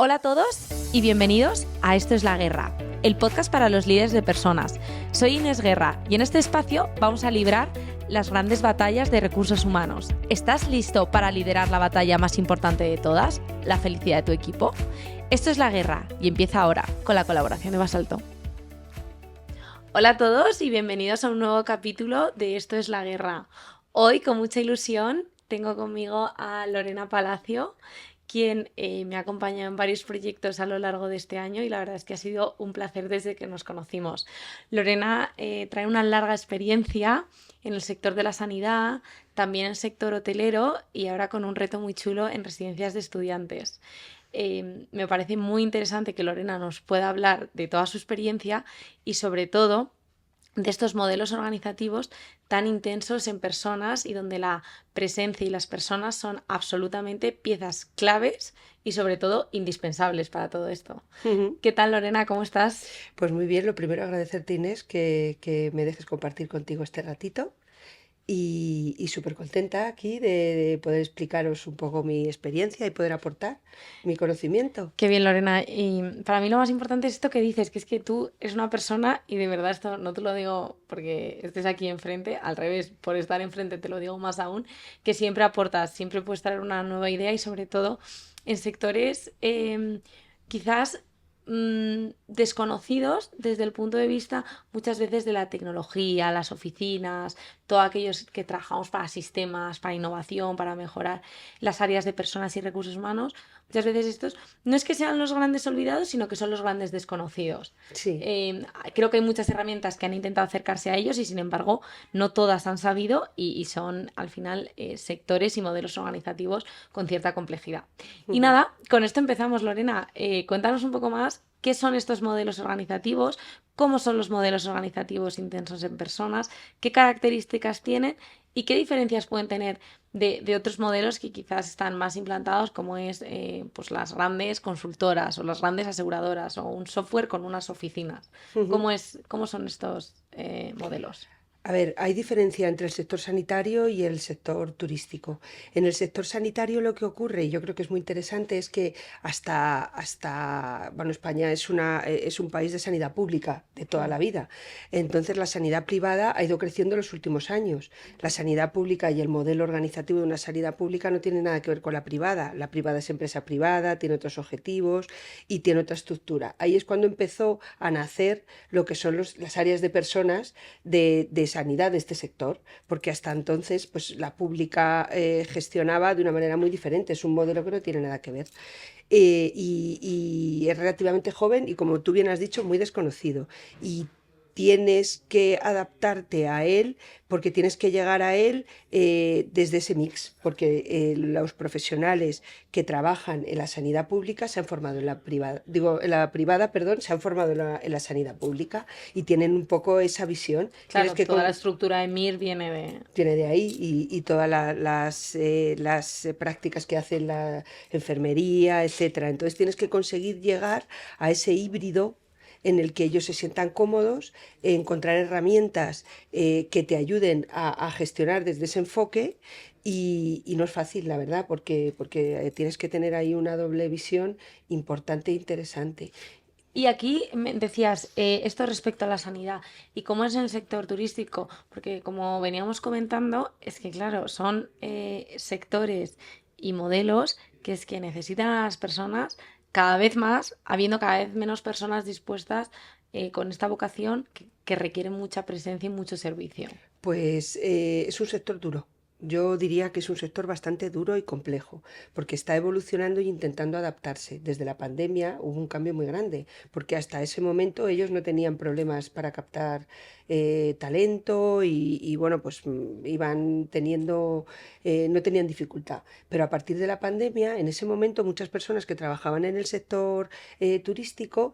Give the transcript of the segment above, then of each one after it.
Hola a todos y bienvenidos a Esto es la Guerra, el podcast para los líderes de personas. Soy Inés Guerra y en este espacio vamos a librar las grandes batallas de recursos humanos. ¿Estás listo para liderar la batalla más importante de todas, la felicidad de tu equipo? Esto es la Guerra y empieza ahora con la colaboración de Basalto. Hola a todos y bienvenidos a un nuevo capítulo de Esto es la Guerra. Hoy, con mucha ilusión, tengo conmigo a Lorena Palacio, quien me ha acompañado en varios proyectos a lo largo de este año y la verdad es que ha sido un placer desde que nos conocimos. Lorena trae una larga experiencia en el sector de la sanidad, también en el sector hotelero y ahora con un reto muy chulo en residencias de estudiantes. Me parece muy interesante que Lorena nos pueda hablar de toda su experiencia y sobre todo de estos modelos organizativos tan intensos en personas y donde la presencia y las personas son absolutamente piezas claves y sobre todo indispensables para todo esto. ¿Qué tal, Lorena? ¿Cómo estás? Pues muy bien, lo primero agradecerte, Inés, que me dejes compartir contigo este ratito y súper contenta aquí de poder explicaros un poco mi experiencia y poder aportar mi conocimiento. Qué bien, Lorena. Y para mí lo más importante es esto que dices, que es que tú eres una persona, y de verdad esto no te lo digo porque estés aquí enfrente, al revés, por estar enfrente te lo digo más aún, que siempre aportas, siempre puedes traer una nueva idea y sobre todo en sectores quizás desconocidos desde el punto de vista muchas veces de la tecnología, las oficinas, todos aquellos que trabajamos para sistemas, para innovación, para mejorar las áreas de personas y recursos humanos. Muchas veces estos no es que sean los grandes olvidados, sino que son los grandes desconocidos. Sí. Creo que hay muchas herramientas que han intentado acercarse a ellos y sin embargo no todas han sabido y son al final sectores y modelos organizativos con cierta complejidad. Y Ujú. nada, con esto empezamos, Lorena. Cuéntanos un poco más qué son estos modelos organizativos, cómo son los modelos organizativos intensos en personas, qué características tienen y qué diferencias pueden tener de otros modelos que quizás están más implantados, como es pues las grandes consultoras o las grandes aseguradoras o un software con unas oficinas. Ujú. ¿Cómo son estos modelos? A ver, hay diferencia entre el sector sanitario y el sector turístico. En el sector sanitario lo que ocurre, y yo creo que es muy interesante, es que bueno, España es un país de sanidad pública de toda la vida. Entonces la sanidad privada ha ido creciendo en los últimos años. La sanidad pública y el modelo organizativo de una sanidad pública no tiene nada que ver con la privada. La privada es empresa privada, tiene otros objetivos y tiene otra estructura. Ahí es cuando empezó a nacer lo que son las áreas de personas de sanidad de este sector, porque hasta entonces pues, la pública gestionaba de una manera muy diferente, es un modelo que no tiene nada que ver. Y es relativamente joven y, como tú bien has dicho, muy desconocido. Y tienes que adaptarte a él porque tienes que llegar a él desde ese mix, porque los profesionales que trabajan en la sanidad pública se han formado en la privada, digo, en la privada, perdón, se han formado en la sanidad pública y tienen un poco esa visión. Tienes Claro, que toda la estructura de MIR viene de... Tiene de ahí y todas las prácticas que hace la enfermería, etcétera. Entonces tienes que conseguir llegar a ese híbrido en el que ellos se sientan cómodos, encontrar herramientas que te ayuden a gestionar desde ese enfoque y no es fácil, la verdad, porque tienes que tener ahí una doble visión importante e interesante. Y aquí me decías esto respecto a la sanidad y cómo es en el sector turístico, porque como veníamos comentando, es que claro, son sectores y modelos que es que necesitan a las personas cada vez más, habiendo cada vez menos personas dispuestas con esta vocación que requiere mucha presencia y mucho servicio. Pues es un sector duro. Yo diría que es un sector bastante duro y complejo, porque está evolucionando y intentando adaptarse. Desde la pandemia hubo un cambio muy grande, porque hasta ese momento ellos no tenían problemas para captar talento bueno, pues iban teniendo, no tenían dificultad. Pero a partir de la pandemia, en ese momento, muchas personas que trabajaban en el sector turístico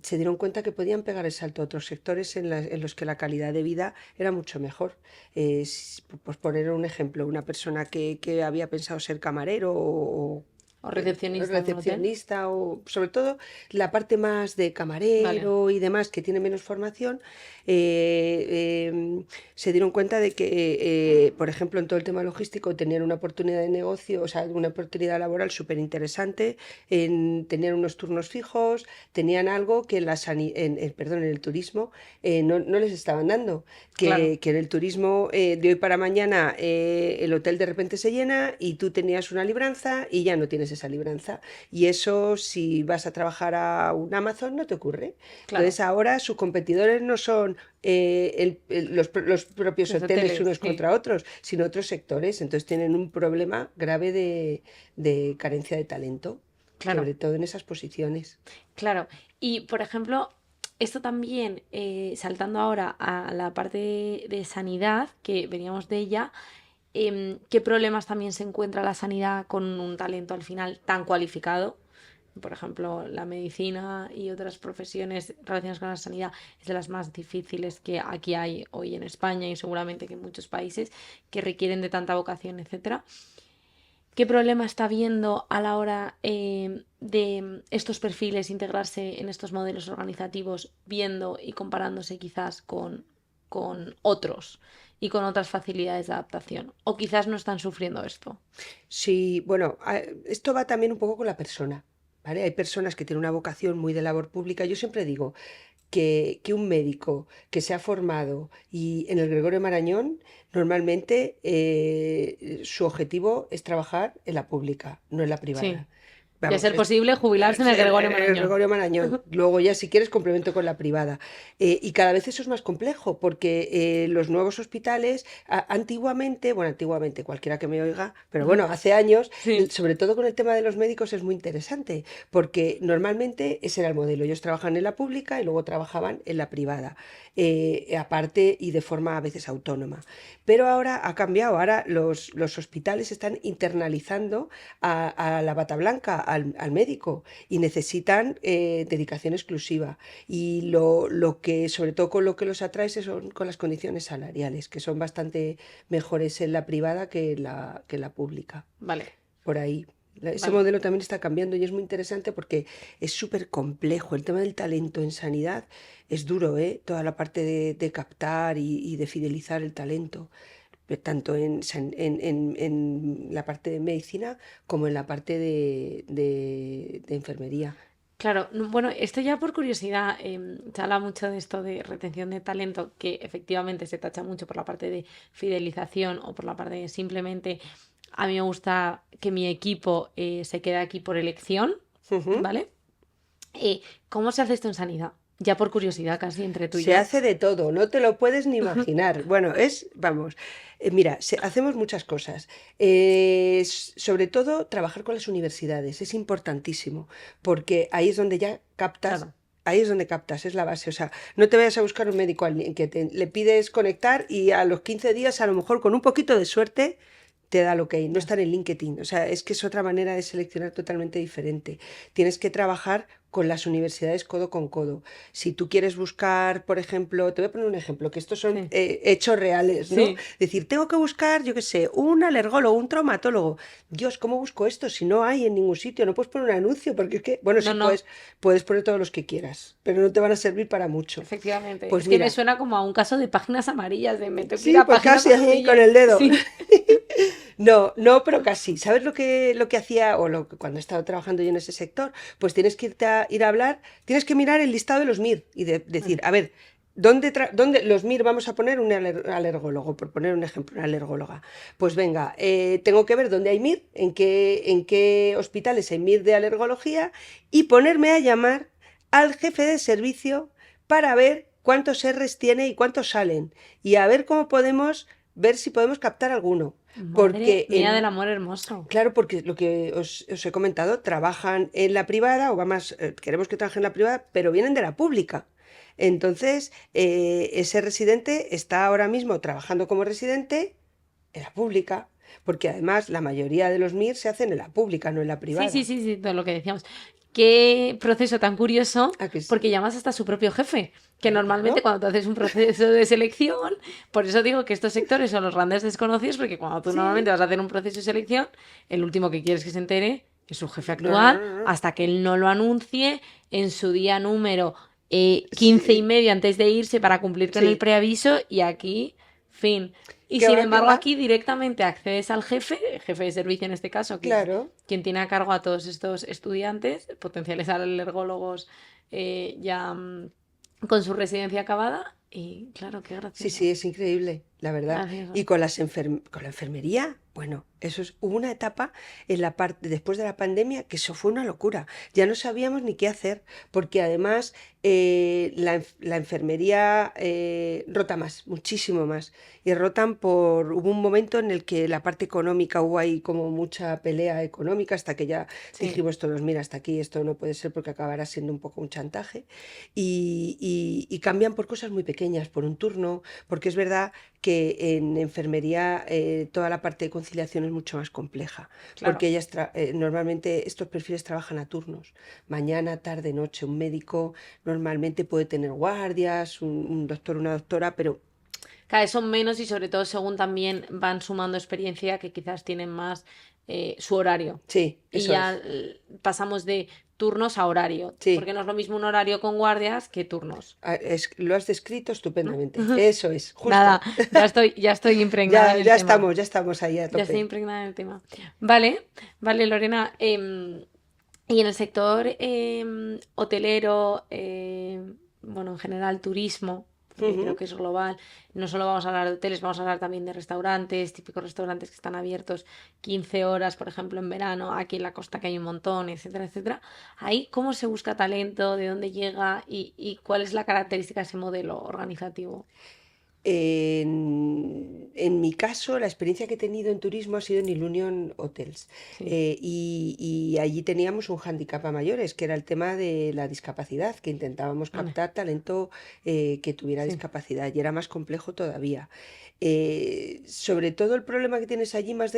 se dieron cuenta que podían pegar el salto a otros sectores en los que la calidad de vida era mucho mejor. Pues poner un ejemplo, una persona que había pensado ser camarero O recepcionista en un hotel. recepcionista o sobre todo la parte más de Vale. camarero y demás que tiene menos formación, se dieron cuenta de que, por ejemplo, en todo el tema logístico tenían una oportunidad de negocio, o sea, una oportunidad laboral súper interesante, tenían unos turnos fijos, tenían algo que perdón, en el turismo no les estaban dando, Claro. que en el turismo de hoy para mañana el hotel de repente se llena y tú tenías una libranza y ya no tienes esa libranza. Y eso, si vas a trabajar a un Amazon, no te ocurre. Claro. Entonces ahora sus competidores no son los propios Los hoteles hoteles, unos sí. contra otros, sino otros sectores. Entonces tienen un problema grave de carencia de talento, Claro. sobre todo en esas posiciones. Claro. Y, por ejemplo, esto también, saltando ahora a la parte de sanidad, que veníamos de ella, ¿qué problemas también se encuentra la sanidad con un talento al final tan cualificado? Por ejemplo, la medicina y otras profesiones relacionadas con la sanidad es de las más difíciles que aquí hay hoy en España y seguramente que en muchos países que requieren de tanta vocación, etcétera. ¿Qué problema está viendo a la hora de estos perfiles integrarse en estos modelos organizativos, viendo y comparándose quizás con otros y con otras facilidades de adaptación? ¿O quizás no están sufriendo esto? Sí, bueno, esto va también un poco con la persona, ¿vale? Hay personas que tienen una vocación muy de labor pública. Yo siempre digo que un médico que se ha formado y en el Gregorio Marañón, normalmente su objetivo es trabajar en la pública, no en la Sí. privada. Y a Vamos, ser posible jubilarse en el Gregorio el Marañón. Gregorio Marañón. Luego ya si quieres complemento con la privada. Y cada vez eso es más complejo porque los nuevos hospitales, antiguamente, cualquiera que me oiga, pero bueno, hace años, Sí. sobre todo con el tema de los médicos es muy interesante porque normalmente ese era el modelo. Ellos trabajaban en la pública y luego trabajaban en la privada, aparte y de forma a veces autónoma. Pero ahora ha cambiado, ahora los hospitales están internalizando a la bata blanca, al médico, y necesitan dedicación exclusiva. Y lo que, sobre todo con lo que los atrae, son con las condiciones salariales, que son bastante mejores en la privada que en la pública. Vale, Por ahí. Ese vale. modelo también está cambiando y es muy interesante porque es súper complejo. El tema del talento en sanidad es duro, ¿eh? Toda la parte de captar y de fidelizar el talento, tanto en la parte de medicina como en la parte de enfermería. Claro, bueno, esto ya por curiosidad, se habla mucho de esto de retención de talento, que efectivamente se tacha mucho por la parte de fidelización o por la parte de simplemente a mí me gusta que mi equipo se quede aquí por elección, Ujú. ¿vale? ¿Cómo se hace esto en sanidad? Ya por curiosidad, casi entre tú y Se yo. hace de todo, no te lo puedes ni imaginar. Bueno, vamos, mira, hacemos muchas cosas. Sobre todo trabajar con las universidades, es importantísimo, porque ahí es donde ya captas. Claro. Ahí es donde captas, es la base. O sea, no te vayas a buscar un médico que le pides conectar y a los 15 días, a lo mejor con un poquito de suerte, te da lo que hay. No Ya. estar en LinkedIn. O sea, es que es otra manera de seleccionar totalmente diferente. Tienes que trabajar con las universidades codo con codo. Si tú quieres buscar, por ejemplo, te voy a poner un ejemplo, que estos son Sí. hechos reales, ¿no? Sí. Decir, tengo que buscar, yo qué sé, un alergólogo, un traumatólogo. Dios, ¿cómo busco esto? Si no hay en ningún sitio, no puedes poner un anuncio, porque es que, bueno, No, sí no, puedes poner todos los que quieras, pero no te van a servir para mucho. efectivamente. Pues Es que me mira, suena como a un caso de páginas amarillas, de me tengo que ir sí, a pues páginas casi así, con amarillas. el dedo. Sí. No, no, pero casi. ¿Sabes lo que hacía o cuando he estado trabajando yo en ese sector? Pues tienes que ir a hablar, tienes que mirar el listado de los MIR y decir, Vale. a ver, ¿dónde los MIR vamos a poner un alergólogo, por poner un ejemplo, una alergóloga? Pues venga, tengo que ver dónde hay MIR, en qué hospitales hay MIR de alergología y ponerme a llamar al jefe de servicio para ver cuántos Rs tiene y cuántos salen y a ver cómo podemos ver si podemos captar alguno. Madre Porque mía del amor hermoso. claro, porque lo que os he comentado, trabajan en la privada, o vamos, queremos que trabajen en la privada, pero vienen de la pública. Entonces, ese residente está ahora mismo trabajando como residente en la pública, porque además la mayoría de los MIR se hacen en la pública, no en la Sí, sí, privada. sí, sí, todo lo que decíamos. Qué proceso tan curioso, ¿A que sí? porque llamas hasta a su propio jefe, que normalmente Claro. cuando tú haces un proceso de selección, por eso digo que estos sectores son los grandes desconocidos, porque cuando tú normalmente Sí, vas a hacer un proceso de selección, el último que quieres que se entere es su jefe No, no, actual, no, no. hasta que él no lo anuncie en su día número 15 y Sí, medio antes de irse para cumplir con el sí. preaviso y aquí, fin. Y ¿Qué sin va, qué embargo va? aquí directamente accedes al jefe de servicio en este caso, que es Claro. quien tiene a cargo a todos estos estudiantes, potenciales alergólogos ya con su residencia acabada. Y claro, qué Sí, gracioso. sí, es increíble, la verdad. Y Gracioso. con con la enfermería, bueno, hubo una etapa en la parte después de la pandemia que eso fue una locura. Ya no sabíamos ni qué hacer, porque además la enfermería rota más, muchísimo más. Y rotan hubo un momento en el que la parte económica hubo ahí como mucha pelea económica hasta que ya Sí. dijimos todos, mira, hasta aquí esto no puede ser porque acabará siendo un poco un chantaje. Y cambian por cosas muy pequeñas, por un turno, porque es verdad que en enfermería toda la parte de conciliación es mucho más compleja, Claro. porque normalmente estos perfiles trabajan a turnos, mañana, tarde, noche. Un médico normalmente puede tener guardias, un doctor, una doctora, pero Cada vez son menos y sobre todo según también van sumando experiencia que quizás tienen más su horario. sí, Y eso ya es. pasamos de turnos a horario, Sí, porque no es lo mismo un horario con guardias que turnos, lo has descrito ¿no? estupendamente. Eso es, Nada, justo. ya estoy impregnada en el tema. Ya estamos ahí a Ya estoy tope. impregnada en el tema. Vale, vale, Lorena. Y en el sector hotelero, bueno, en general turismo, porque creo Ujú. que es global, no solo vamos a hablar de hoteles, vamos a hablar también de restaurantes, típicos restaurantes que están abiertos 15 horas, por ejemplo, en verano, aquí en la costa que hay un montón, etcétera, etcétera. Ahí, ¿cómo se busca talento? ¿De dónde llega? Y cuál es la característica de ese modelo organizativo? En mi caso, la experiencia que he tenido en turismo ha sido en Ilunion Hotels. Sí, Y allí teníamos un hándicap a mayores, que era el tema de la discapacidad, que intentábamos vale, captar talento que tuviera sí, discapacidad y era más complejo todavía. Sobre todo el problema que tienes allí, más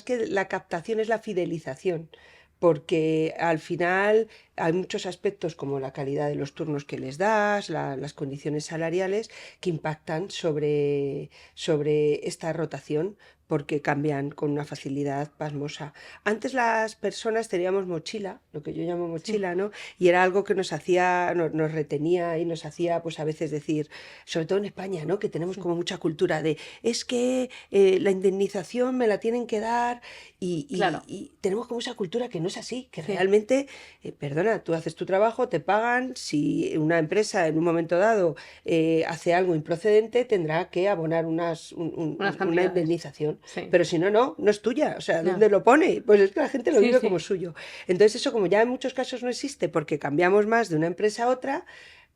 que la captación, es la fidelización. Porque al final hay muchos aspectos como la calidad de los turnos que les das, las condiciones salariales, que impactan sobre esta rotación porque cambian con una facilidad pasmosa. Antes las personas teníamos mochila, lo que yo llamo sí, mochila, ¿no? Y era algo que nos retenía y nos hacía, pues a veces decir, sobre todo en España, ¿no? Que tenemos sí, como mucha cultura de, es que la indemnización me la tienen que dar claro, y tenemos como esa cultura que no es así, que sí, realmente, perdona, tú haces tu trabajo, te pagan, si una empresa en un momento dado hace algo improcedente, tendrá que abonar unas una cantidades, indemnización. sí, Pero si no, no es tuya. O sea, ya, ¿dónde lo pone? Pues es que la gente lo sí, vive como sí, suyo. Entonces eso, como ya en muchos casos no existe porque cambiamos más de una empresa a otra,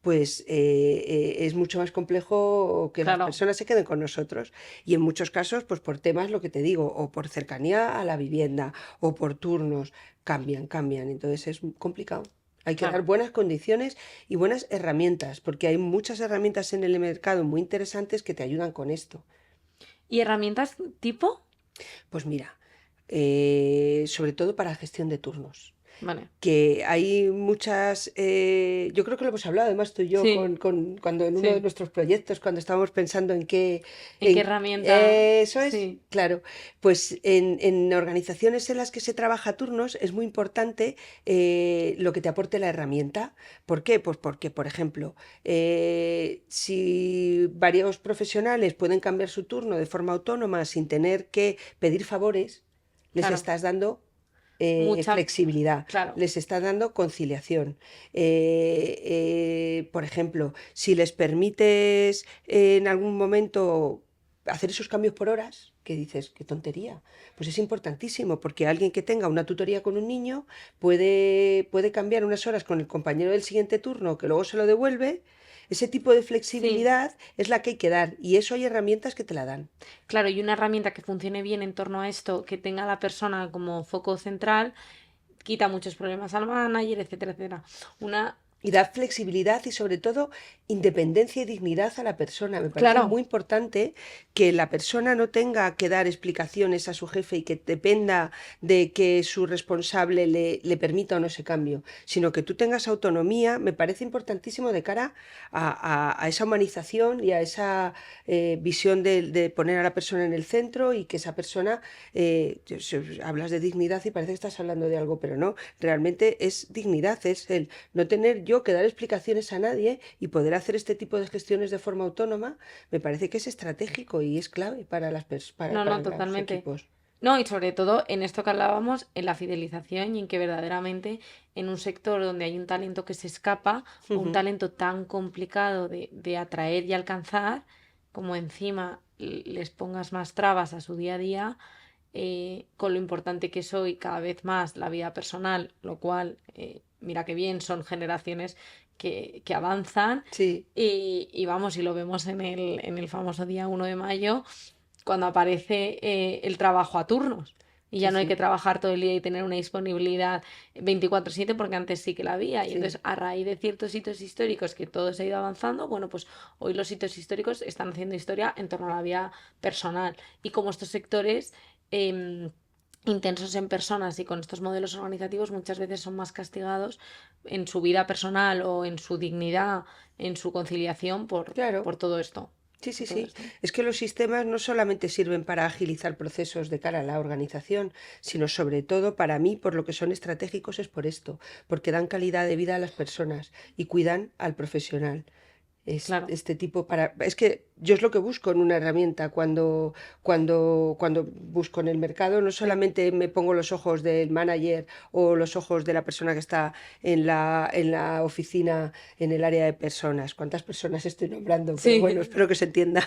pues es mucho más complejo que las claro. personas se queden con nosotros. Y en muchos casos, pues por temas, lo que te digo, o por cercanía a la vivienda, o por turnos, cambian. Entonces es complicado. Hay que dar Claro. buenas condiciones y buenas herramientas, porque hay muchas herramientas en el mercado muy interesantes que te ayudan con esto. ¿Y herramientas tipo? Pues mira, sobre todo para gestión de turnos. Vale. Que hay muchas, yo creo que lo hemos hablado además tú y yo Sí, cuando en uno de sí. nuestros proyectos, cuando estábamos pensando ¿En qué herramienta? eso es, Sí, claro, pues en organizaciones en las que se trabaja a turnos es muy importante lo que te aporte la herramienta. ¿Por qué? Pues porque, por ejemplo, si varios profesionales pueden cambiar su turno de forma autónoma sin tener que pedir favores, les claro. estás dando Mucha, flexibilidad, claro. les está dando conciliación. Por ejemplo, si les permites en algún momento hacer esos cambios por horas, que dices, qué tontería, pues es importantísimo, porque alguien que tenga una tutoría con un niño puede cambiar unas horas con el compañero del siguiente turno, que luego se lo devuelve. Ese tipo de Sí, flexibilidad es la que hay que dar, y eso hay herramientas que te la dan. claro. Y una herramienta que funcione bien en torno a esto, que tenga a la persona como foco central, quita muchos problemas al manager, etcétera, etcétera. Una Y da flexibilidad y sobre todo independencia y dignidad a la persona. Me parece Claro. muy importante que la persona no tenga que dar explicaciones a su jefe y que dependa de que su responsable le permita o no ese cambio, sino que tú tengas autonomía. Me parece importantísimo de cara a esa humanización y a esa visión de poner a la persona en el centro y que esa persona, hablas de dignidad y parece que estás hablando de algo, pero no, realmente es dignidad, es el no tener yo que dar explicaciones a nadie y poder hacer este tipo de gestiones de forma autónoma. Me parece que es estratégico y es clave para No, para no, los totalmente. equipos. No, y sobre todo en esto que hablábamos, en la fidelización y en que verdaderamente en un sector donde hay un talento que se escapa o un Ujú. talento tan complicado de atraer y alcanzar, como encima les pongas más trabas a su día a día, con lo importante que soy cada vez más la vida personal, lo cual, mira que bien, son generaciones que avanzan Sí, y vamos, y lo vemos en el famoso día 1 de mayo cuando aparece el trabajo a turnos. Y sí, ya no hay que sí, trabajar todo el día y tener una disponibilidad 24/7 porque antes sí que la había. Y sí. entonces, a raíz de ciertos hitos históricos que todo se ha ido avanzando, bueno, pues hoy los hitos históricos están haciendo historia en torno a la vida personal. Y como estos sectores intensos en personas y con estos modelos organizativos muchas veces son más castigados en su vida personal o en su dignidad, en su conciliación Claro. por todo esto. Sí, Por sí, todo sí. esto. Es que los sistemas no solamente sirven para agilizar procesos de cara a la organización, sino sobre todo para mí, por lo que son estratégicos, es por esto, porque dan calidad de vida a las personas y cuidan al profesional. Claro. Este tipo para. Es que yo es lo que busco en una herramienta cuando busco en el mercado. No Sí. solamente me pongo los ojos del manager o los ojos de la persona que está en la oficina, en el área de personas. ¿Cuántas personas estoy nombrando? Pero bueno, Sí. espero que se entienda.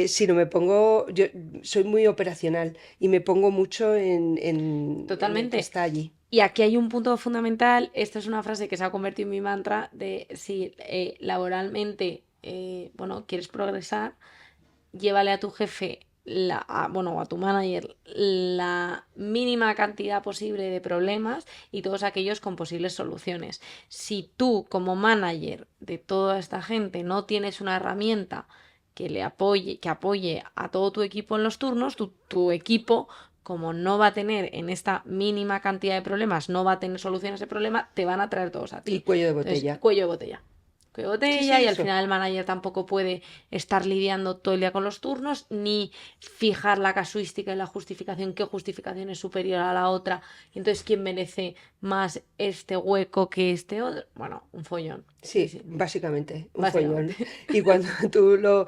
Sino me pongo. Yo soy muy operacional y me pongo mucho en el que Totalmente. está allí. Y aquí hay un punto fundamental. Esta es una frase que se ha convertido en mi mantra de si laboralmente, bueno, quieres progresar, llévale a tu jefe, bueno, o a tu manager, la mínima cantidad posible de problemas y todos aquellos con posibles soluciones. Si tú, como manager de toda esta gente, no tienes una herramienta que apoye a todo tu equipo en los turnos, tu equipo, como no va a tener en esta mínima cantidad de problemas, no va a tener soluciones de problema, te van a traer todos a El ti. cuello de Entonces, botella. cuello de botella. Cuello de Sí, botella sí, y al eso. final el manager tampoco puede estar lidiando todo el día con los turnos, ni fijar la casuística y la justificación, qué justificación es superior a la otra, y entonces quién merece más este hueco que este otro. Bueno, un follón. Sí, Sí, sí, básicamente, un follón. básicamente. Y cuando tú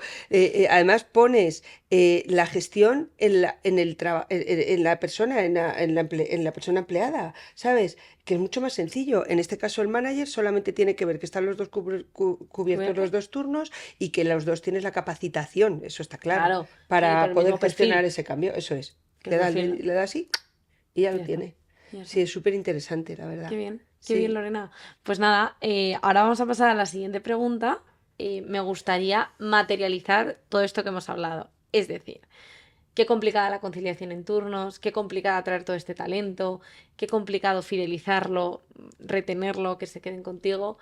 además pones la gestión en la persona, en la persona empleada, ¿sabes? Que es mucho más sencillo. En este caso, el manager solamente tiene que ver que están los dos cubiertos los ¿Cubiertos? dos turnos y que los dos tienes la capacitación, eso está claro, Claro, y por para el poder mismo gestionar perfil, ese cambio. Eso es. que el perfil, Le da así y ya y lo ya está. tiene. Y ya Sí, está. es súper interesante, la verdad. Qué bien, Sí. Lorena. Pues nada, ahora vamos a pasar a la siguiente pregunta. Me gustaría materializar todo esto que hemos hablado. Es decir, qué complicada la conciliación en turnos, qué complicada traer todo este talento, qué complicado fidelizarlo, retenerlo, que se queden contigo.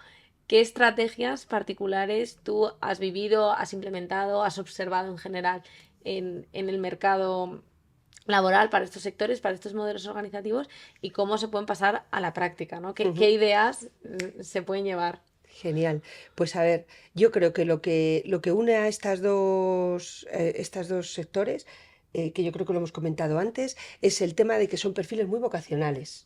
¿Qué estrategias particulares tú has vivido, has implementado, has observado en general en el mercado laboral para estos sectores, para estos modelos organizativos y cómo se pueden pasar a la práctica, ¿no? ¿Qué ideas se pueden llevar? Genial. Pues a ver, yo creo que lo que une a estas dos sectores, que yo creo que lo hemos comentado antes, es el tema de que son perfiles muy vocacionales.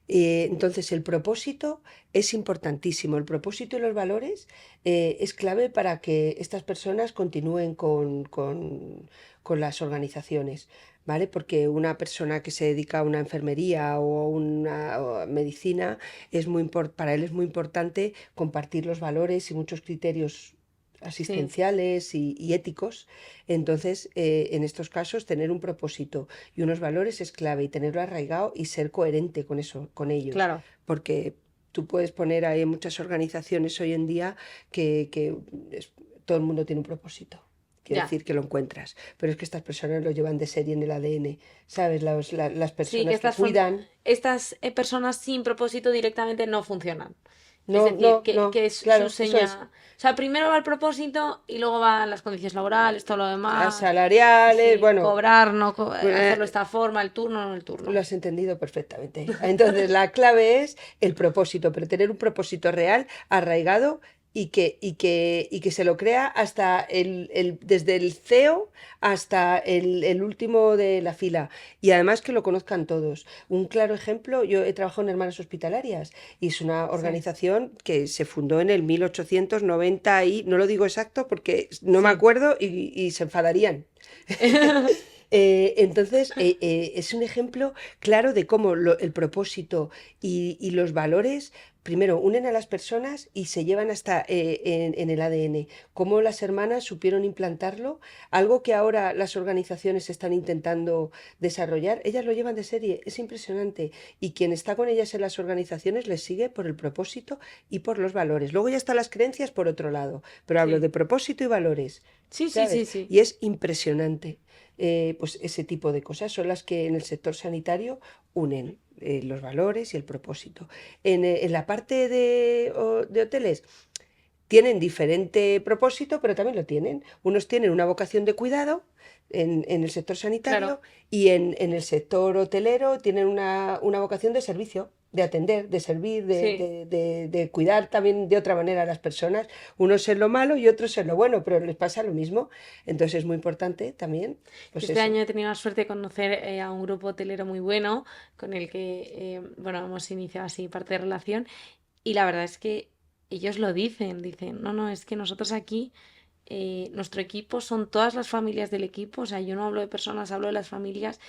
Entonces, el propósito es importantísimo. El propósito y los valores es clave para que estas personas continúen con las organizaciones. ¿Vale? Porque una persona que se dedica a una enfermería o a una medicina para él es muy importante compartir los valores y muchos criterios Sí, asistenciales y éticos. Entonces, en estos casos, tener un propósito y unos valores es clave y tenerlo arraigado y ser coherente con eso, con ellos. claro, Porque tú puedes poner ahí muchas organizaciones hoy en día que todo el mundo tiene un propósito. Quiero ya. decir que lo encuentras, pero es que estas personas lo llevan de serie en el ADN, ¿sabes? Las Sí, que personas que cuidan. estas personas sin propósito directamente no funcionan. Es No, decir, no, no, que es claro, su eso es. seña. O sea, primero va el propósito y luego van las condiciones laborales, todo lo demás. Salariales, Sí, bueno, cobrar, no hacerlo de eh, esta forma, el turno, no el lo turno. has entendido perfectamente. Entonces, la clave es el propósito, pero tener un propósito real, arraigado y que se lo crea hasta desde el CEO hasta el último de la fila. Y además que lo conozcan todos. Un claro ejemplo, yo he trabajado en Hermanas Hospitalarias y es una Sí, organización que se fundó en el 1890 y no lo digo exacto porque no me sí. acuerdo y se enfadarían. Es un ejemplo claro de cómo el propósito y los valores, primero, unen a las personas y se llevan hasta en el ADN. Cómo las hermanas supieron implantarlo, algo que ahora las organizaciones están intentando desarrollar, ellas lo llevan de serie, es impresionante. Y quien está con ellas en las organizaciones les sigue por el propósito y por los valores. Luego ya están las creencias por otro lado, pero hablo Sí, de propósito y valores. sí, sí, ¿Sabes? sí, sí. Y es impresionante. Pues ese tipo de cosas son las que en el sector sanitario unen los valores y el propósito. En la parte de hoteles tienen diferente propósito, pero también lo tienen. Unos tienen una vocación de cuidado en el sector Claro. sanitario y en el sector hotelero tienen una vocación de servicio, de atender, de servir, Sí. de cuidar también de otra manera a las personas. Unos en lo malo y otros en lo bueno, pero les pasa lo mismo. Entonces es muy importante también, Yo pues este eso. año he tenido la suerte de conocer a un grupo hotelero muy bueno con el que, bueno, hemos iniciado así parte de relación y la verdad es que ellos lo dicen, no, no, es que nosotros aquí, nuestro equipo son todas las familias del equipo, o sea, yo no hablo de personas, hablo de las familias.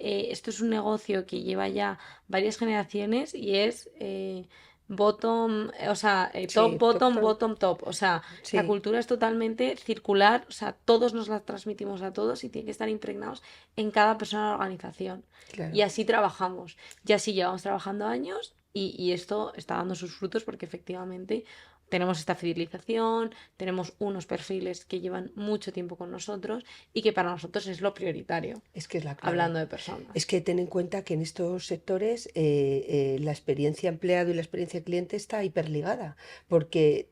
Esto es un negocio que lleva ya varias generaciones y es bottom, o sea, top, Sí, bottom, doctor. bottom, top. O sea, la Sí, cultura es totalmente circular, o sea, todos nos la transmitimos a todos y tiene que estar impregnados en cada persona de la organización. Y claro. así trabajamos. Y así llevamos trabajando años y esto está dando sus frutos porque efectivamente tenemos esta fidelización, tenemos unos perfiles que llevan mucho tiempo con nosotros y que para nosotros es lo prioritario, Es que es la clave. hablando de Es personas. que ten en cuenta que en estos sectores la experiencia empleado y la experiencia cliente está hiperligada, porque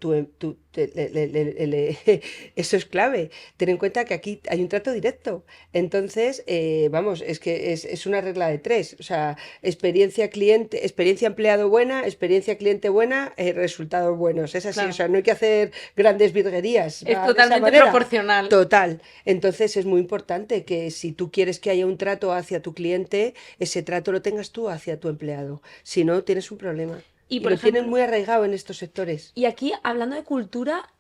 eso es clave. Ten en cuenta que aquí hay un trato directo. Entonces, vamos, es que es una regla de tres. O sea, experiencia cliente, experiencia empleado buena, experiencia cliente buena, resultados buenos. Es así, o Claro, sea, no hay que hacer grandes virguerías, es va de esa totalmente manera. proporcional. Total. Entonces es muy importante que si tú quieres que haya un trato hacia tu cliente, ese trato lo tengas tú hacia tu empleado. Si no, tienes un problema. Y Y por lo tienen ejemplo, muy arraigado en estos sectores. y aquí hablando de cultura,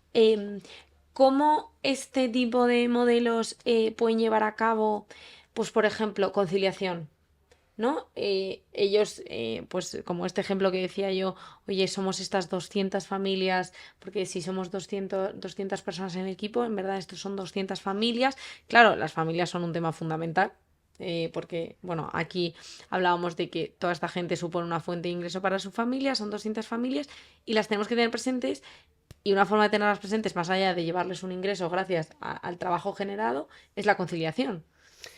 ¿cómo este tipo de modelos pueden llevar a cabo, pues por ejemplo, conciliación? ¿No? Ellos, pues como este ejemplo que decía yo, oye, somos estas 200 familias, porque si somos 200 personas en el equipo, en verdad estos son 200 familias. Claro, las familias son un tema fundamental. Porque, bueno, aquí hablábamos de que toda esta gente supone una fuente de ingreso para su familia, son 200 familias y las tenemos que tener presentes y una forma de tenerlas presentes, más allá de llevarles un ingreso gracias al trabajo generado, es la conciliación.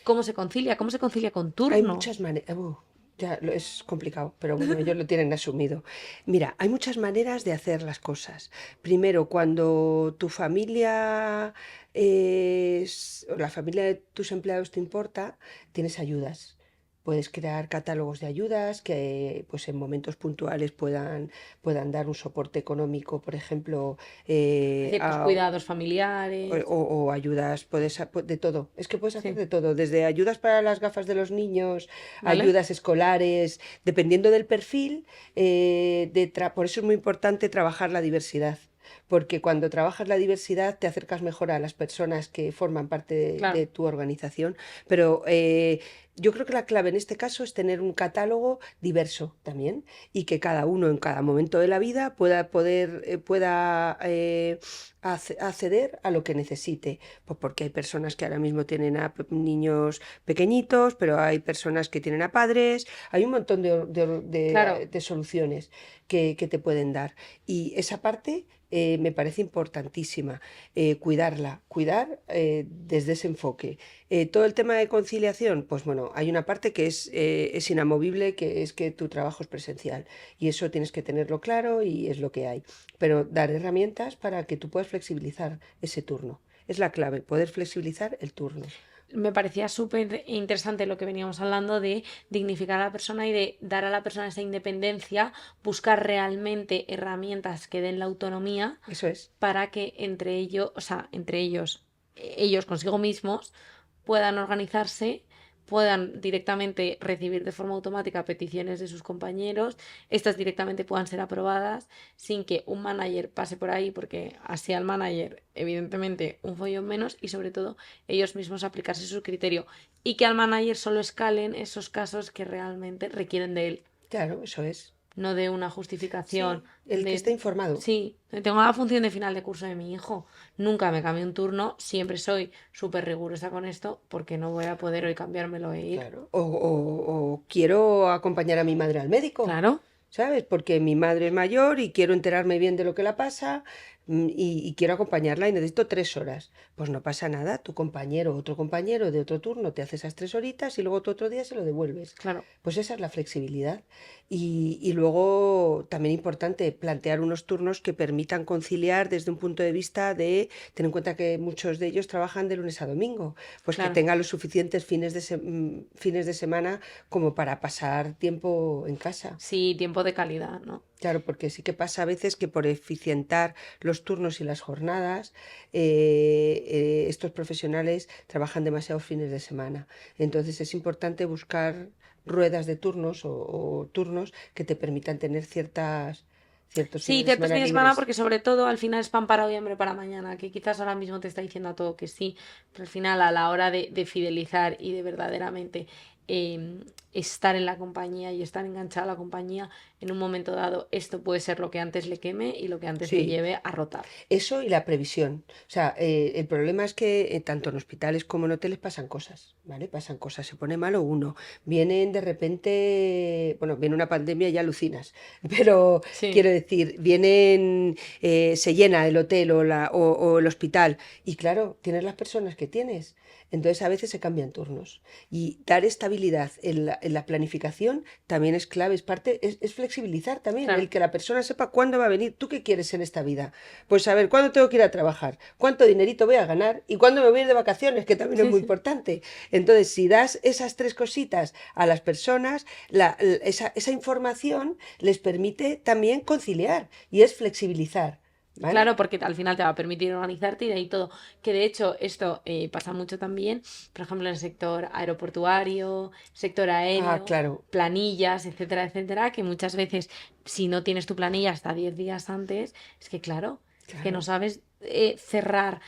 ¿Cómo se concilia? ¿Cómo se concilia con Hay muchas turnos? maneras. Es complicado, pero bueno, ellos lo tienen asumido. Mira, hay muchas maneras de hacer las cosas. Primero, cuando tu familia o la familia de tus empleados te importa, tienes ayudas. Puedes crear catálogos de ayudas que pues en momentos puntuales puedan dar un soporte económico, por ejemplo, Decir, pues a cuidados familiares. o ayudas, de todo. Es que puedes hacer Sí, de todo, desde ayudas para las gafas de los niños, ¿vale? ayudas escolares, dependiendo del perfil. Por eso es muy importante trabajar la diversidad. Porque cuando trabajas la diversidad te acercas mejor a las personas que forman parte de Claro. tu organización. Pero yo creo que la clave en este caso es tener un catálogo diverso también y que cada uno en cada momento de la vida pueda acceder a lo que necesite. Pues porque hay personas que ahora mismo tienen a niños pequeñitos, pero hay personas que tienen a padres, hay un montón Claro, de soluciones. que te pueden dar. Y esa parte me parece importantísima, cuidar desde ese enfoque. Todo el tema de conciliación, pues bueno, hay una parte que es inamovible, que es que tu trabajo es presencial y eso tienes que tenerlo claro y es lo que hay. Pero dar herramientas para que tú puedas flexibilizar ese turno. Es la clave, poder flexibilizar el turno. Me parecía súper interesante lo que veníamos hablando de dignificar a la persona y de dar a la persona esa independencia, buscar realmente herramientas que den la autonomía Eso es. para que entre ellos, o sea, entre ellos, ellos consigo mismos puedan organizarse, puedan directamente recibir de forma automática peticiones de sus compañeros, estas directamente puedan ser aprobadas sin que un manager pase por ahí, porque así al manager, evidentemente, un follón menos y sobre todo ellos mismos aplicarse su criterio y que al manager solo escalen esos casos que realmente requieren de él, Claro, eso es. no de una justificación Sí, el que esté de, informado. sí, tengo la función de final de curso de mi hijo, nunca me cambio un turno, siempre soy súper rigurosa con esto porque no voy a poder hoy cambiármelo e ir. Claro. O quiero acompañar a mi madre al médico, Claro, ¿sabes? Porque mi madre es mayor y quiero enterarme bien de lo que la pasa, y quiero acompañarla y necesito 3 horas. Pues no pasa nada, tu compañero, otro compañero de otro turno te hace esas 3 horitas y luego tú otro día se lo devuelves. claro. Pues esa es la flexibilidad. Y luego también importante plantear unos turnos que permitan conciliar desde un punto de vista de tener en cuenta que muchos de ellos trabajan de lunes a domingo, pues que Claro, tengan los suficientes fines de semana como para pasar tiempo en casa. sí, tiempo de calidad, ¿no? Claro, porque sí que pasa a veces que por eficientar los turnos y las jornadas, estos profesionales trabajan demasiados fines de semana. Entonces es importante buscar ruedas de turnos o turnos que te permitan tener ciertos Sí, fines de ciertos semana fines de semana libres. porque sobre todo al final es pan para hoy, hambre para mañana, que quizás ahora mismo te está diciendo a todo que sí, pero al final a la hora de fidelizar y de verdaderamente estar en la compañía y estar enganchada a la compañía, en un momento dado esto puede ser lo que antes le queme y lo que antes le Sí, lleve a rotar. eso y la previsión. O sea, el problema es que tanto en hospitales como en hoteles pasan cosas, ¿vale? Pasan cosas, se pone malo uno. Vienen de repente, bueno, viene una pandemia y ya alucinas, pero Sí, quiero decir, vienen, se llena el hotel o el hospital y claro, tienes las personas que tienes. Entonces a veces se cambian turnos. Y dar estabilidad en la planificación también es clave, es flexibilizar también, claro. el que la persona sepa cuándo va a venir. ¿Tú qué quieres en esta vida? Pues saber cuándo tengo que ir a trabajar, cuánto dinerito voy a ganar y cuándo me voy a ir de vacaciones, que también es Sí, muy sí. importante. Entonces, si das esas tres cositas a las personas, esa información les permite también conciliar y es flexibilizar, ¿vale? Claro, porque al final te va a permitir organizarte y de ahí todo. Que de hecho esto pasa mucho también, por ejemplo, en el sector aeroportuario, sector Ah, aéreo, claro, planillas, etcétera, etcétera, que muchas veces si no tienes tu planilla hasta 10 días antes, es que claro, es que no claro. sabes cerrar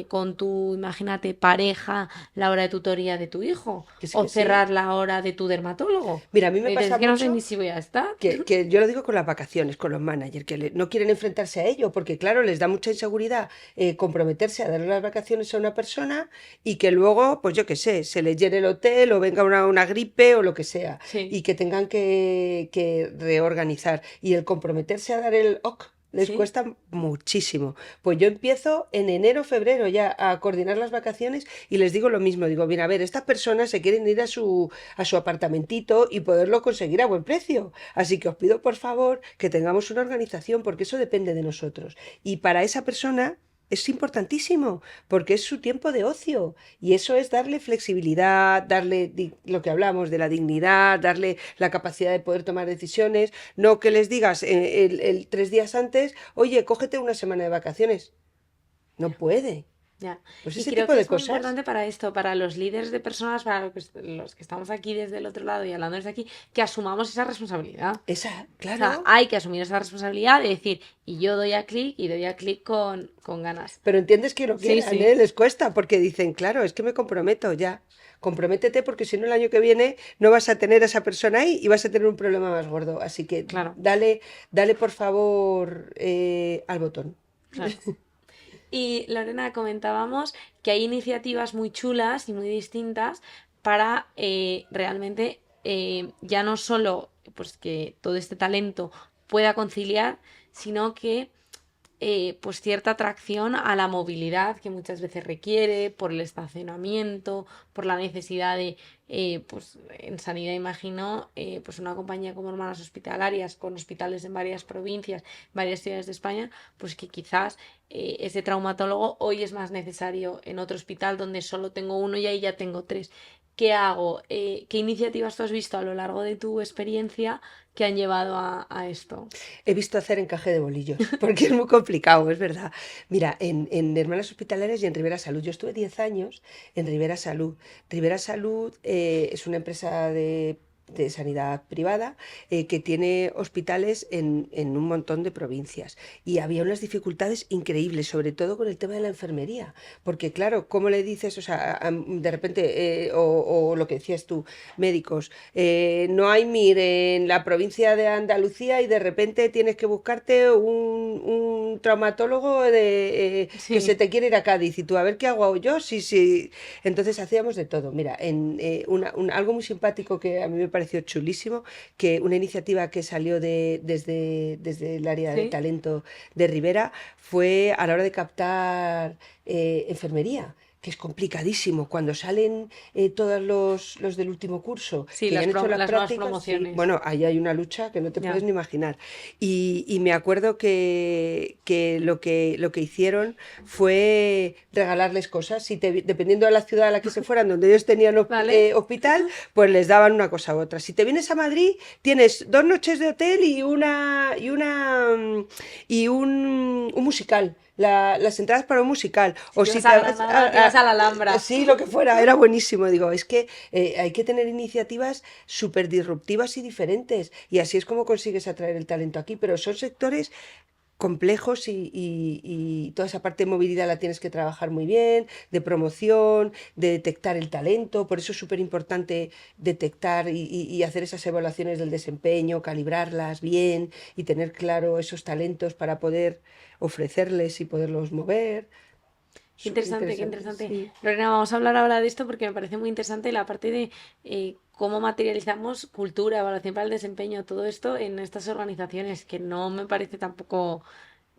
con tu, imagínate, pareja la hora de tutoría de tu hijo Que sí, o que sí. cerrar la hora de tu dermatólogo. Mira, a mí me Y dices, pasa es que no sé ni mucho si voy a estar. que yo lo digo con las vacaciones, con los managers, que no quieren enfrentarse a ello, porque claro, les da mucha inseguridad comprometerse a darle las vacaciones a una persona y que luego, pues yo qué sé, se les llene el hotel o venga una gripe o lo que sea, Sí, y que tengan que reorganizar. Y el comprometerse a dar el OK les sí. cuesta muchísimo. Pues yo empiezo en enero, febrero ya a coordinar las vacaciones y les digo lo mismo. Digo, mira, a ver, estas personas se quieren ir a su apartamentito y poderlo conseguir a buen precio. Así que os pido por favor que tengamos una organización porque eso depende de nosotros. Y para esa persona es importantísimo porque es su tiempo de ocio y eso es darle flexibilidad, darle lo que hablamos de la dignidad, darle la capacidad de poder tomar decisiones, no que les digas 3 días antes, oye, cógete una semana de vacaciones. No puede. Ya, Pues y ese creo tipo que de es muy cosas. importante para esto, para los líderes de personas, para los que estamos aquí desde el otro lado y hablando desde aquí, que asumamos esa responsabilidad. Esa, O sea, claro. hay que asumir esa responsabilidad de decir, y yo doy a clic y doy a clic con ganas. Pero entiendes que no Sí, quieran, sí, ¿eh? Les cuesta porque dicen, claro, es que me comprometo ya. Comprométete porque si no el año que viene no vas a tener a esa persona ahí y vas a tener un problema más gordo. Así que claro, dale por favor al botón. claro. Y Lorena, comentábamos que hay iniciativas muy chulas y muy distintas para realmente ya no solo pues que todo este talento pueda conciliar, sino que pues cierta atracción a la movilidad que muchas veces requiere por el estacionamiento, por la necesidad de, pues en sanidad imagino, pues una compañía como Hermanas Hospitalarias, con hospitales en varias provincias, varias ciudades de España, pues que quizás ese traumatólogo hoy es más necesario en otro hospital donde solo tengo uno y ahí ya tengo tres. ¿Qué hago? ¿Qué iniciativas tú has visto a lo largo de tu experiencia que han llevado a esto? He visto hacer encaje de bolillos, porque es muy complicado, es verdad. Mira, en Hermanas Hospitaleras y en Rivera Salud, yo estuve 10 años en Rivera Salud. Rivera Salud es una empresa de sanidad privada que tiene hospitales en un montón de provincias y había unas dificultades increíbles, sobre todo con el tema de la enfermería, porque claro, ¿cómo le dices? O sea, de repente, o lo que decías tú, médicos, no hay MIR en la provincia de Andalucía y de repente tienes que buscarte un traumatólogo que se Sí. te quiere ir a Cádiz y tú, a ver qué hago yo, sí, sí. Entonces hacíamos de todo. Mira, algo muy simpático que a mí me pareció chulísimo, que una iniciativa que salió desde el área de Sí. talento de Rivera fue a la hora de captar enfermería, que es complicadísimo. Cuando salen todos los del último curso, Sí, que ya han hecho las las nuevas prácticas, sí, promociones. bueno, ahí hay una lucha que no te puedes Ya. ni imaginar. Y me acuerdo que lo que hicieron fue regalarles cosas. Dependiendo de la ciudad a la que se fueran, donde ellos tenían ¿Vale? hospital, pues les daban una cosa u otra. Si te vienes a Madrid, tienes 2 noches de hotel y un musical. Las entradas para un musical. Si O te si vas a te vas Granada, te vas a la Alhambra. sí, lo que fuera, era buenísimo. Digo, es que hay que tener iniciativas súper disruptivas y diferentes. Y así es como consigues atraer el talento aquí. Pero son sectores complejos y toda esa parte de movilidad la tienes que trabajar muy bien, de promoción, de detectar el talento. Por eso es súper importante detectar y hacer esas evaluaciones del desempeño, calibrarlas bien y tener claro esos talentos para poder ofrecerles y poderlos mover. Qué Súper interesante, qué interesante, interesante. sí. Lorena, vamos a hablar ahora de esto porque me parece muy interesante la parte de cómo materializamos cultura, evaluación para el desempeño, todo esto en estas organizaciones, que no me parece tampoco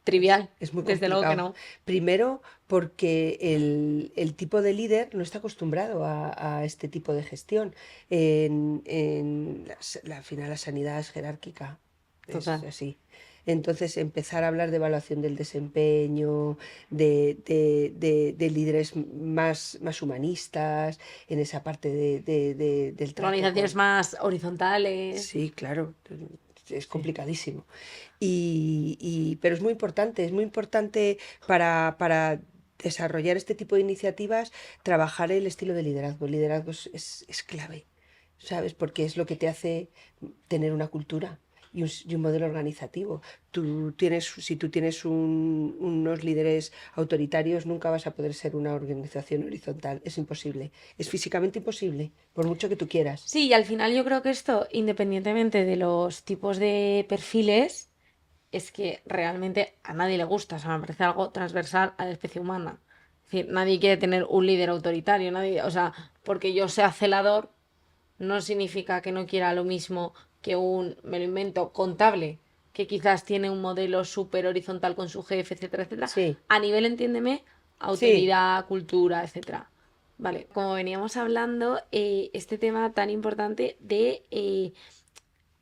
trivial, Es muy desde luego que complicado. no. Primero, porque el tipo de líder no está acostumbrado a este tipo de gestión. Al final la sanidad es jerárquica, es Total. así. Entonces, empezar a hablar de evaluación del desempeño, de líderes más humanistas, en esa parte del trato Organizaciones con... más horizontales. Sí, claro, es Sí. complicadísimo. Pero es muy importante para desarrollar este tipo de iniciativas, trabajar el estilo de liderazgo. El liderazgo es clave, ¿sabes? Porque es lo que te hace tener una cultura y un modelo organizativo. Si tú tienes unos líderes autoritarios, nunca vas a poder ser una organización horizontal. Es imposible. Es físicamente imposible, por mucho que tú quieras. Sí, y al final yo creo que esto, independientemente de los tipos de perfiles, es que realmente a nadie le gusta. O sea, me parece algo transversal a la especie humana. Es decir, nadie quiere tener un líder autoritario, nadie, o sea, porque yo sea celador, no significa que no quiera lo mismo que un, me lo invento, contable, que quizás tiene un modelo súper horizontal con su jefe, etcétera, etcétera. Sí, A nivel, entiéndeme, sí. autoridad, cultura, etcétera. Vale, como veníamos hablando, este tema tan importante de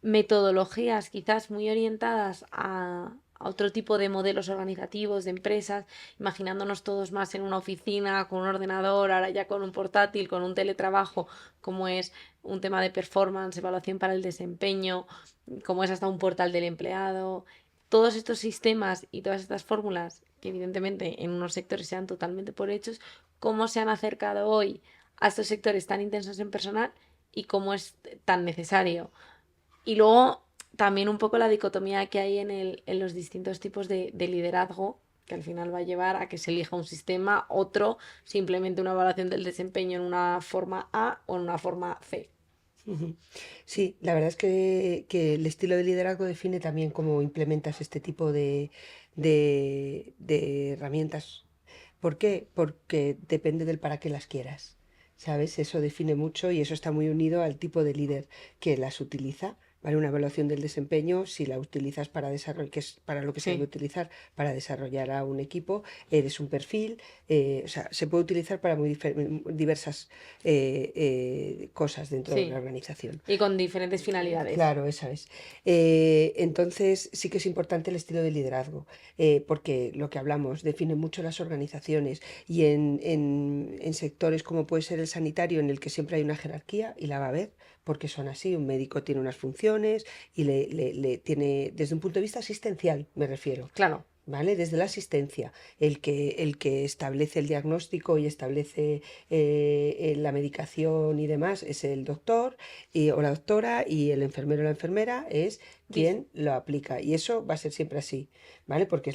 metodologías quizás muy orientadas a otro tipo de modelos organizativos, de empresas, imaginándonos todos más en una oficina, con un ordenador, ahora ya con un portátil, con un teletrabajo, como es un tema de performance, evaluación para el desempeño, como es hasta un portal del empleado. Todos estos sistemas y todas estas fórmulas, que evidentemente en unos sectores sean totalmente por hechos, cómo se han acercado hoy a estos sectores tan intensos en personal y cómo es tan necesario. Y luego también un poco la dicotomía que hay en los distintos tipos de liderazgo, que al final va a llevar a que se elija un sistema, otro, simplemente una evaluación del desempeño en una forma A o en una forma C. Ujú. Sí, la verdad es que el estilo de liderazgo define también cómo implementas este tipo de herramientas. ¿Por qué? Porque depende del para qué las quieras. ¿Sabes? Eso define mucho y eso está muy unido al tipo de líder que las utiliza. ¿vale? Una evaluación del desempeño, si la utilizas para desarrollar, que es para lo que se debe Sí, utilizar, para desarrollar a un equipo, eres un perfil, o sea, se puede utilizar para diversas cosas dentro de la sí. organización. Y con diferentes finalidades. Claro, esa es. Entonces sí que es importante el estilo de liderazgo, porque lo que hablamos define mucho las organizaciones y en sectores como puede ser el sanitario, en el que siempre hay una jerarquía y la va a haber, porque son así, un médico tiene unas funciones y le tiene, desde un punto de vista asistencial, me refiero. Claro. ¿Vale? Desde la asistencia, el que establece el diagnóstico y establece la medicación y demás es el doctor o la doctora, y el enfermero o la enfermera es Dice. quien lo aplica. Y eso va a ser siempre así, ¿vale? Porque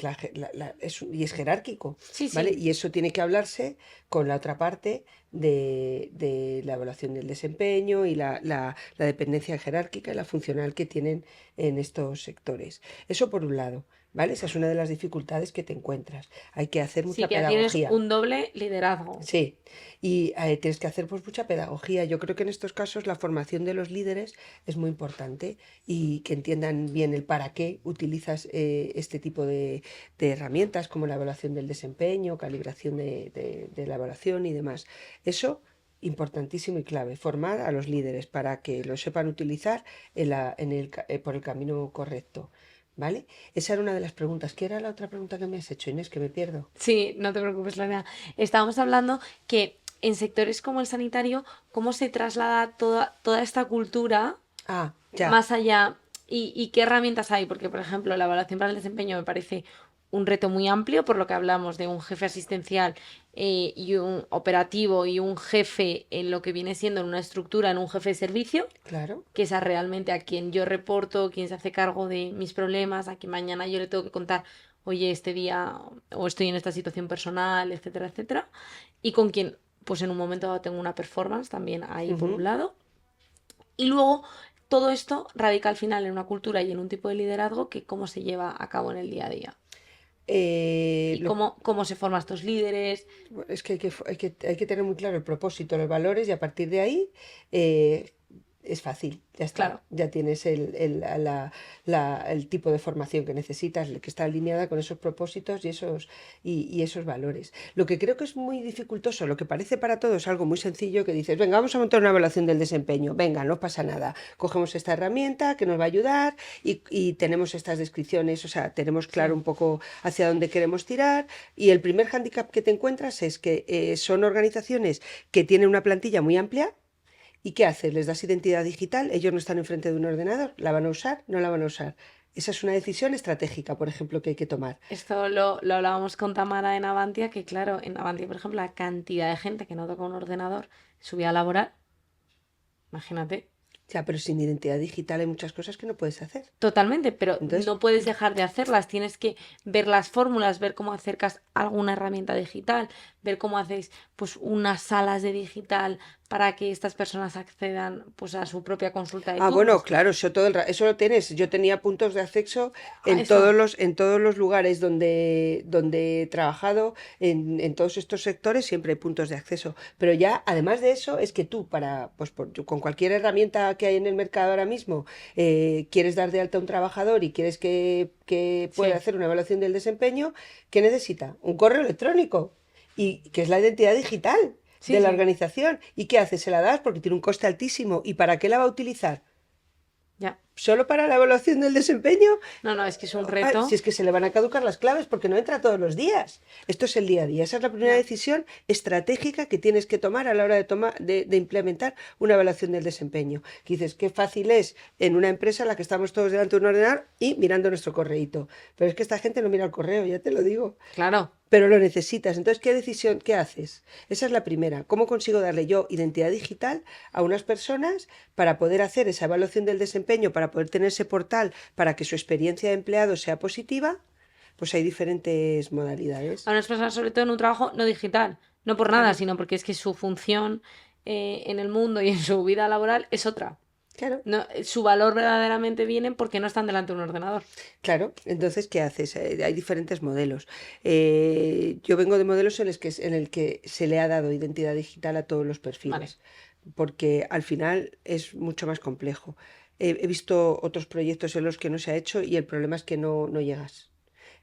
y es jerárquico, Sí, ¿vale? sí. Y eso tiene que hablarse con la otra parte de la evaluación del desempeño y la dependencia jerárquica y la funcional que tienen en estos sectores. Eso por un lado. ¿Vale? Esa es una de las dificultades que te encuentras. Hay que hacer Sí, mucha que ya tienes pedagogía. un doble liderazgo. Sí, y tienes que hacer pues mucha pedagogía. Yo creo que en estos casos la formación de los líderes es muy importante, y que entiendan bien el para qué utilizas este tipo de herramientas, como la evaluación del desempeño, calibración de la evaluación y demás. Eso, importantísimo y clave, formar a los líderes para que lo sepan utilizar por el camino correcto. ¿Vale? Esa era una de las preguntas. ¿Qué era la otra pregunta que me has hecho, Inés? Que me pierdo. Sí, no te preocupes, Lorena. Estábamos hablando que en sectores como el sanitario, cómo se traslada toda esta cultura Ah, ya. más allá y qué herramientas hay, porque por ejemplo la evaluación para el desempeño me parece un reto muy amplio, por lo que hablamos de un jefe asistencial y un operativo y un jefe en lo que viene siendo en una estructura, en un jefe de servicio, Claro. que es realmente a quien yo reporto, quien se hace cargo de mis problemas, a quien mañana yo le tengo que contar, oye, este día o estoy en esta situación personal, etcétera, etcétera, y con quien pues en un momento dado tengo una performance también ahí por un Ujú. lado. Y luego todo esto radica al final en una cultura y en un tipo de liderazgo que cómo se lleva a cabo en el día a día. Eh, Y lo- cómo se forman estos líderes. es que hay que tener muy claro el propósito, los valores, y a partir de ahí eh, es fácil, ya está. Claro, Ya tienes el tipo de formación que necesitas, que está alineada con esos propósitos y esos valores. Lo que creo que es muy dificultoso, lo que parece para todos algo muy sencillo, que dices, venga, vamos a montar una evaluación del desempeño, venga, no pasa nada, cogemos esta herramienta que nos va a ayudar y tenemos estas descripciones, o sea, tenemos claro sí, un poco hacia dónde queremos tirar, y el primer hándicap que te encuentras es que son organizaciones que tienen una plantilla muy amplia. ¿Y qué haces? ¿Les das identidad digital? Ellos no están enfrente de un ordenador. ¿La van a usar? ¿No la van a usar? Esa es una decisión estratégica, por ejemplo, que hay que tomar. esto lo hablábamos con Tamara en Avantia, que claro, en Avantia, por ejemplo, la cantidad de gente que no toca un ordenador en su vida laboral, imagínate. Ya, pero sin identidad digital hay muchas cosas que no puedes hacer. Totalmente, pero Entonces, no puedes dejar de hacerlas, tienes que ver las fórmulas, ver cómo acercas alguna herramienta digital, ver cómo hacéis pues unas salas de digital para que estas personas accedan pues a su propia consulta de bueno, turnos. claro, eso lo tienes. Yo tenía puntos de acceso A en eso, todos los lugares donde he trabajado, en todos estos sectores siempre hay puntos de acceso. Pero ya, además de eso, es que tú, pues, con cualquier herramienta que hay en el mercado ahora mismo, quieres dar de alta a un trabajador y quieres que pueda sí, hacer una evaluación del desempeño, ¿qué necesita? Un correo electrónico, y que es la identidad digital sí, de la sí, organización. ¿Y qué hace? Se la das porque tiene un coste altísimo. ¿Y para qué la va a utilizar? ya. ¿Solo para la evaluación del desempeño? No, no, es que es un Si reto. es que se le van a caducar las claves porque no entra todos los días. Esto es el día a día. Esa es la primera Ya. decisión estratégica que tienes que tomar a la hora de implementar una evaluación del desempeño. Que dices, qué fácil es en una empresa en la que estamos todos delante de un ordenador y mirando nuestro correíto. Pero es que esta gente no mira el correo, ya te lo digo. Claro, Pero lo necesitas. Entonces, ¿qué haces? Esa es la primera. ¿Cómo consigo darle yo identidad digital a unas personas para poder hacer esa evaluación del desempeño, para poder tener ese portal, para que su experiencia de empleado sea positiva? Pues hay diferentes modalidades. a unas personas sobre todo en un trabajo no digital, no por nada, Claro, sino porque es que su función en el mundo y en su vida laboral es otra. claro, No, su valor verdaderamente viene porque no están delante de un ordenador. claro. Entonces, ¿qué haces? Hay diferentes modelos. Yo vengo de modelos en el que se le ha dado identidad digital a todos los Vale. perfiles, porque al final es mucho más complejo. he visto otros proyectos en los que no se ha hecho y el problema es que no llegas.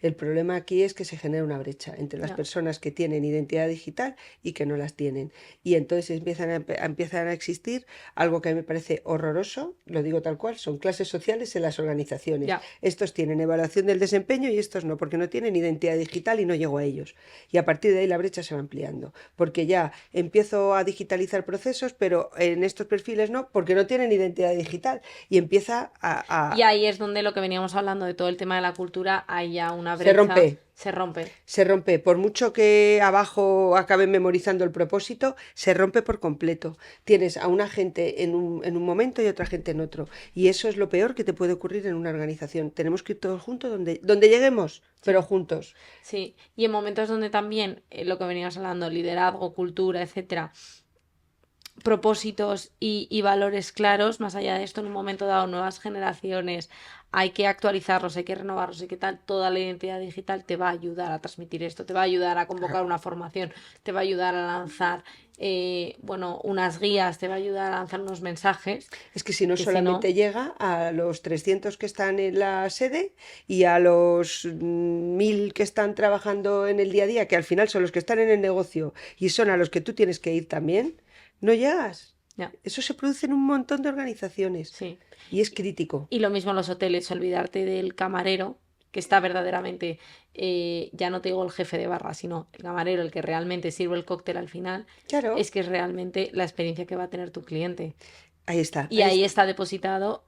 El problema aquí es que se genera una brecha entre las Ya. personas que tienen identidad digital y que no las tienen. Y entonces empiezan a existir algo que a mí me parece horroroso, lo digo tal cual, son clases sociales en las organizaciones. Ya. Estos tienen evaluación del desempeño y estos no, porque no tienen identidad digital y no llego a ellos. Y a partir de ahí la brecha se va ampliando, porque ya empiezo a digitalizar procesos, pero en estos perfiles no, porque no tienen identidad digital. Y empieza Y ahí es donde lo que veníamos hablando de todo el tema de la cultura, hay ya una se brecha. rompe. Se rompe. Se rompe, por mucho que abajo acaben memorizando el propósito, se rompe por completo. Tienes a una gente en un momento y otra gente en otro. Y eso es lo peor que te puede ocurrir en una organización. Tenemos que ir todos juntos donde lleguemos, pero juntos. Sí, y en momentos donde también lo que veníamos hablando, liderazgo, cultura, etcétera, propósitos y valores claros, más allá de esto, en un momento dado, nuevas generaciones, hay que actualizarlos, hay que renovarlos, y que tal, toda la identidad digital te va a ayudar a transmitir esto, te va a ayudar a convocar una formación, te va a ayudar a lanzar unas guías, te va a ayudar a lanzar unos mensajes. Es que si no Que si solamente no- llega a los 300 que están en la sede y a los 1000 que están trabajando en el día a día, que al final son los que están en el negocio y son a los que tú tienes que ir también, no llegas. Ya, Eso se produce en un montón de organizaciones sí. y es crítico. Y lo mismo en los hoteles, olvidarte del camarero, que está verdaderamente, ya no te digo el jefe de barra, sino el camarero, el que realmente sirve el cóctel al final, Claro, es que es realmente la experiencia que va a tener tu cliente. ahí está. Y ahí está depositado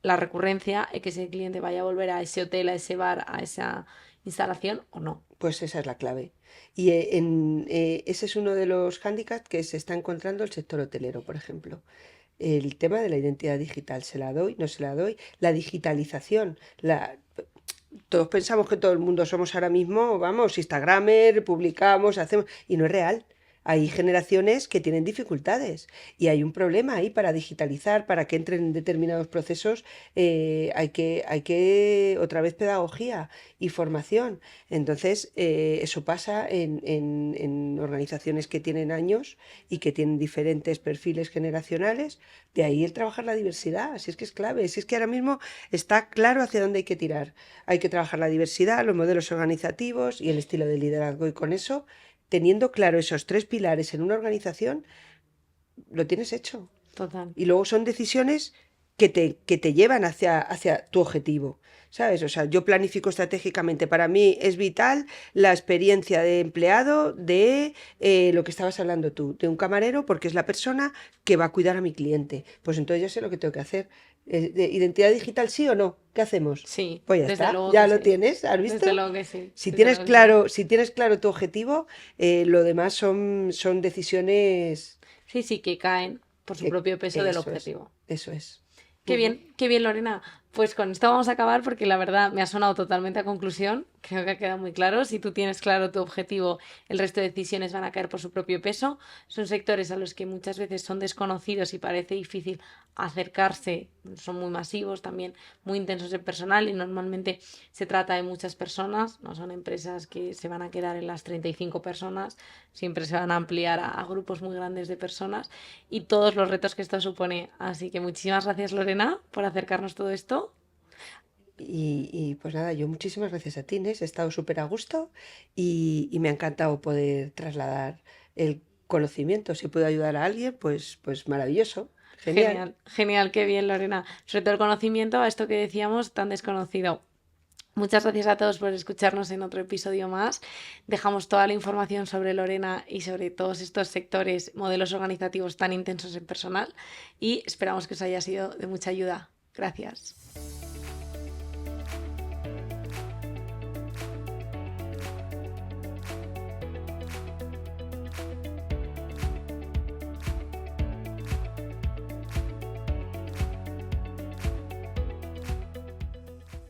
la recurrencia, que ese cliente vaya a volver a ese hotel, a ese bar, a esa instalación o no. Pues esa es la clave. Y ese es uno de los hándicaps que se está encontrando el sector hotelero, por ejemplo. El tema de la identidad digital, ¿se la doy? ¿No se la doy? La digitalización. Todos pensamos que todo el mundo somos ahora mismo, vamos, Instagramer, publicamos, hacemos, y no es real. Hay generaciones que tienen dificultades y hay un problema ahí para digitalizar, para que entren en determinados procesos, hay que otra vez pedagogía y formación. Entonces, eso pasa en organizaciones que tienen años y que tienen diferentes perfiles generacionales. De ahí el trabajar la diversidad, si es que es clave, si es que ahora mismo está claro hacia dónde hay que tirar. Hay que trabajar la diversidad, los modelos organizativos y el estilo de liderazgo. Y con eso, teniendo claro esos tres pilares en una organización, lo tienes hecho. Total. Y luego son decisiones que te llevan hacia tu objetivo, ¿sabes? O sea, yo planifico estratégicamente. Para mí es vital la experiencia de empleado de lo que estabas hablando tú, de un camarero, porque es la persona que va a cuidar a mi cliente. Pues entonces ya sé lo que tengo que hacer. ¿De identidad digital sí o no? ¿Qué hacemos? Sí, Pues ya desde está, luego ya que lo sí. tienes, ¿has visto? Desde luego que sí. Si desde tienes luego que sí. claro, si tienes claro tu objetivo, lo demás son decisiones Sí, sí, que caen por su que propio peso del eso es, objetivo. eso es. Qué Ujú. bien, Lorena. Pues con esto vamos a acabar porque la verdad me ha sonado totalmente a conclusión. Creo que ha quedado muy claro. Si tú tienes claro tu objetivo, el resto de decisiones van a caer por su propio peso. Son sectores a los que muchas veces son desconocidos y parece difícil acercarse. Son muy masivos, también muy intensos en personal y normalmente se trata de muchas personas. No son empresas que se van a quedar en las 35 personas. Siempre se van a ampliar a grupos muy grandes de personas y todos los retos que esto supone. Así que muchísimas gracias, Lorena, por acercarnos todo esto. Y pues nada, yo muchísimas gracias a ti, Inés, he estado súper a gusto y me ha encantado poder trasladar el conocimiento. Si puedo ayudar a alguien, pues maravilloso, genial. Genial, genial, qué bien, Lorena. Sobre todo el conocimiento a esto que decíamos tan desconocido. Muchas gracias a todos por escucharnos en otro episodio más. Dejamos toda la información sobre Lorena y sobre todos estos sectores, modelos organizativos tan intensos en personal y esperamos que os haya sido de mucha ayuda. Gracias.